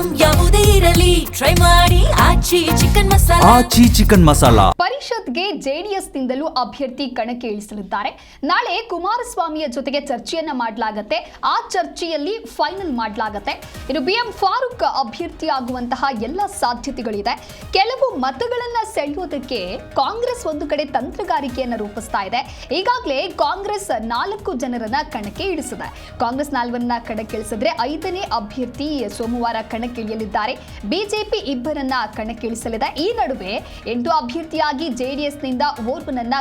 Item ಯಾವುದೇ ಇರಲಿ try ಮಾಡಿ ಆಚಿ ಚಿಕನ್ ಮಸಾಲಾ. ಪರಿಷತ್ಗೆ ಜೆಡಿಎಸ್ ನಿಂದಲೂ ಅಭ್ಯರ್ಥಿ ಕಣಕ್ಕೆ ಇಳಿಸಲಿದ್ದಾರೆ. ನಾಳೆ ಕುಮಾರಸ್ವಾಮಿಯ ಜೊತೆಗೆ ಚರ್ಚೆಯನ್ನ ಮಾಡಲಾಗುತ್ತೆ. ಆ ಚರ್ಚೆಯಲ್ಲಿ ಫೈನಲ್ ಮಾಡಲಾಗುತ್ತೆ. ಇನ್ನು ಬಿಎಂ ಫಾರೂಕ್ ಅಭ್ಯರ್ಥಿ ಆಗುವಂತಹ ಎಲ್ಲ ಸಾಧ್ಯತೆಗಳಿದೆ. ಕೆಲವು ಮತಗಳನ್ನ ಸೆಳೆಯೋದಕ್ಕೆ ಕಾಂಗ್ರೆಸ್ ಒಂದು ಕಡೆ ತಂತ್ರಗಾರಿಕೆಯನ್ನು ರೂಪಿಸ್ತಾ ಇದೆ. ಈಗಾಗಲೇ ಕಾಂಗ್ರೆಸ್ 4 ಜನರನ್ನ ಕಣಕ್ಕೆ ಇಳಿಸಿದೆ. ಕಾಂಗ್ರೆಸ್ 4 ಕಣಕ್ಕೆ ಇಳಿಸಿದ್ರೆ 5ನೇ ಅಭ್ಯರ್ಥಿ ಸೋಮವಾರ ಕಣಕ್ಕೆ ಇಳಿಯಲಿದ್ದಾರೆ. ಬಿಜೆಪಿ 2 ಕಣಕ್ಕೆ ಇಳಿಸಲಿದೆ. ಈ ನಡುವೆ 8 ಅಭ್ಯರ್ಥಿಯಾಗಿ ಜೆಡಿಎಸ್ನಿಂದ ಓರ್ವನನ್ನ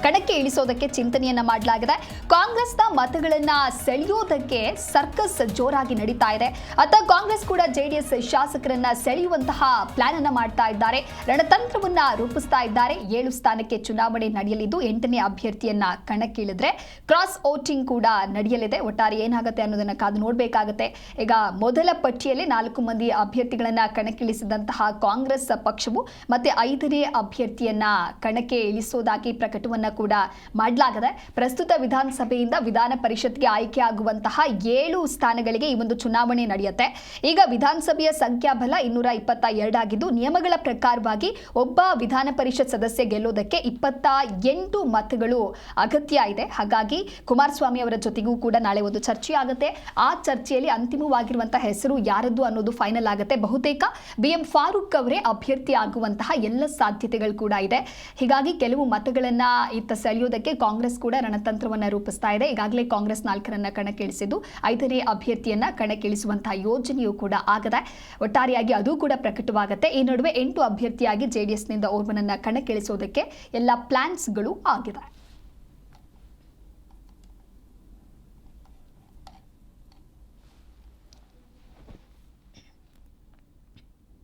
ಕಣಕ್ಕೆ ಇಳಿಸೋದಕ್ಕೆ ಚಿಂತನೆಯನ್ನ ಮಾಡಲಾಗಿದೆ. ಕಾಂಗ್ರೆಸ್ನ ಮತಗಳನ್ನ ಸೆಳೆಯೋದಕ್ಕೆ ಸರ್ಕಸ್ ಜೋರಾಗಿ ನಡೀತಾ ಇದೆ. ಅತ್ತ ಕಾಂಗ್ರೆಸ್ ಕೂಡ ಜೆಡಿಎಸ್ ಶಾಸಕರನ್ನ ಸೆಳೆಯುವಂತಹ ಪ್ಲಾನ್ ಅನ್ನ ಮಾಡ್ತಾ ಇದ್ದಾರೆ. ರಣತಂತ್ರವನ್ನ ರೂಪಿಸ್ತಾ ಇದ್ದಾರೆ. 7 ಸ್ಥಾನಕ್ಕೆ ಚುನಾವಣೆ ನಡೆಯಲಿದ್ದು 8ನೇ ಅಭ್ಯರ್ಥಿಯನ್ನ ಕಣಕ್ಕಿಳಿದ್ರೆ ಕ್ರಾಸ್ ವೋಟಿಂಗ್ ಕೂಡ ನಡೆಯಲಿದೆ. ಒಟ್ಟಾರೆ ಏನಾಗುತ್ತೆ ಅನ್ನೋದನ್ನ ಕಾದು ನೋಡಬೇಕಾಗುತ್ತೆ. ಈಗ ಮೊದಲ ಪಟ್ಟಿಯಲ್ಲಿ 4 ಮಂದಿ ಅಭ್ಯರ್ಥಿಗಳನ್ನ ಕಣಕ್ಕಿಳಿಸಿದಂತಹ ಕಾಂಗ್ರೆಸ್ ಪಕ್ಷವು ಮತ್ತೆ 5ನೇ ಅಭ್ಯರ್ಥಿಯನ್ನ ಕಣಕ್ಕೆ ಇಳಿಸೋದಾಗಿ ಪ್ರಕಟವನ್ನ ಕೂಡ ಮಾಡಲಾಗಿದೆ. ಪ್ರಸ್ತುತ ವಿಧಾನಸಭೆಯಿಂದ ವಿಧಾನ ಪರಿಷತ್ಗೆ ಆಯ್ಕೆಯಾಗುವಂತಹ 7 ಸ್ಥಾನಗಳಿಗೆ ಈ ಒಂದು ಚುನಾವಣೆ ನಡೆಯುತ್ತೆ. ಈಗ ವಿಧಾನಸಭೆಯ ಸಂಖ್ಯಾಬಲ 222 ಆಗಿದ್ದು ನಿಯಮಗಳ ಪ್ರಕಾರವಾಗಿ ಒಬ್ಬ ವಿಧಾನ ಪರಿಷತ್ ಸದಸ್ಯ ಗೆಲ್ಲೋದಕ್ಕೆ 28 ಮತಗಳು ಅಗತ್ಯ ಇದೆ. ಹಾಗಾಗಿ ಕುಮಾರಸ್ವಾಮಿ ಅವರ ಜೊತೆಗೂ ಕೂಡ ನಾಳೆ ಒಂದು ಚರ್ಚೆ ಆಗುತ್ತೆ. ಆ ಚರ್ಚೆಯಲ್ಲಿ ಅಂತಿಮವಾಗಿರುವಂತಹ ಹೆಸರು ಯಾರದ್ದು ಅನ್ನೋದು ಫೈನಲ್ ಆಗುತ್ತೆ. ಬಹುತೇಕ ಬಿಎಂ ಫಾರೂಕ್ ಅವರೇ ಅಭ್ಯರ್ಥಿ ಆಗುವಂತಹ ಎಲ್ಲ ಸಾಧ್ಯತೆಗಳು ಕೂಡ ಇದೆ. ಹೀಗಾಗಿ ಕೆಲವು ಮತಗಳನ್ನ ಇತ್ತ ಸೆಳೆಯೋದಕ್ಕೆ ಕಾಂಗ್ರೆಸ್ ಕೂಡ ರಣತಂತ್ರವನ್ನ ರೂಪಿಸ್ತಾ ಇದೆ. ಈಗಾಗಲೇ ಕಾಂಗ್ರೆಸ್ 4 ಕಣಕ್ಕಿಳಿಸಿದ್ದು 5ನೇ ಅಭ್ಯರ್ಥಿಯನ್ನ ಕಣಕ್ಕಿಳಿಸುವಂತಹ ಯೋಜನೆಯೂ ಕೂಡ ಆಗದೆ. ಒಟ್ಟಾರೆಯಾಗಿ ಅದು ಕೂಡ ಪ್ರಕಟವಾಗುತ್ತೆ. ಈ ನಡುವೆ 8 ಅಭ್ಯರ್ಥಿಯಾಗಿ ಜೆಡಿಎಸ್ನಿಂದ ಓರ್ವನನ್ನ ಕಣಕ್ಕಿಳಿಸೋದಕ್ಕೆ ಎಲ್ಲ ಪ್ಲಾನ್ಸ್ಗಳು ಆಗಿದೆ.